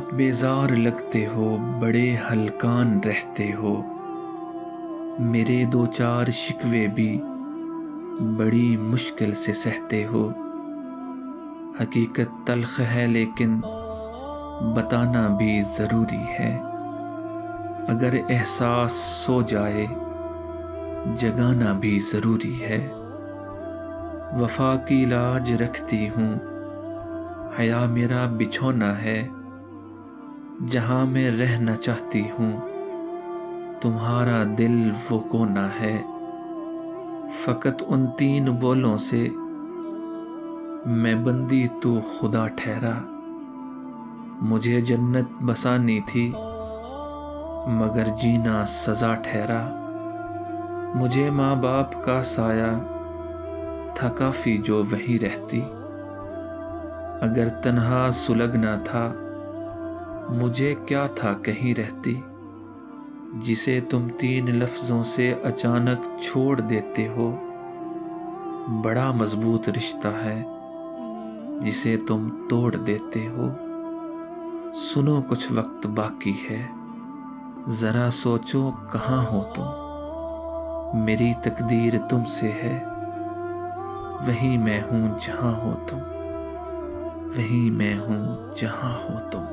بہت بیزار لگتے ہو، بڑے ہلکان رہتے ہو، میرے دو چار شکوے بھی بڑی مشکل سے سہتے ہو۔ حقیقت تلخ ہے لیکن بتانا بھی ضروری ہے، اگر احساس سو جائے جگانا بھی ضروری ہے۔ وفا کی لاج رکھتی ہوں، حیا میرا بچھونا ہے، جہاں میں رہنا چاہتی ہوں تمہارا دل وہ کونا ہے۔ فقط ان تین بولوں سے میں بندی تو خدا ٹھہرا، مجھے جنت بسانی تھی مگر جینا سزا ٹھہرا۔ مجھے ماں باپ کا سایہ تھا کافی جو وہیں رہتی، اگر تنہا سلگنا تھا مجھے کیا تھا کہیں رہتی۔ جسے تم تین لفظوں سے اچانک چھوڑ دیتے ہو بڑا مضبوط رشتہ ہے جسے تم توڑ دیتے ہو۔ سنو کچھ وقت باقی ہے، ذرا سوچو کہاں ہو تم، میری تقدیر تم سے ہے، وہیں میں ہوں جہاں ہو تم، وہیں میں ہوں جہاں ہو تم۔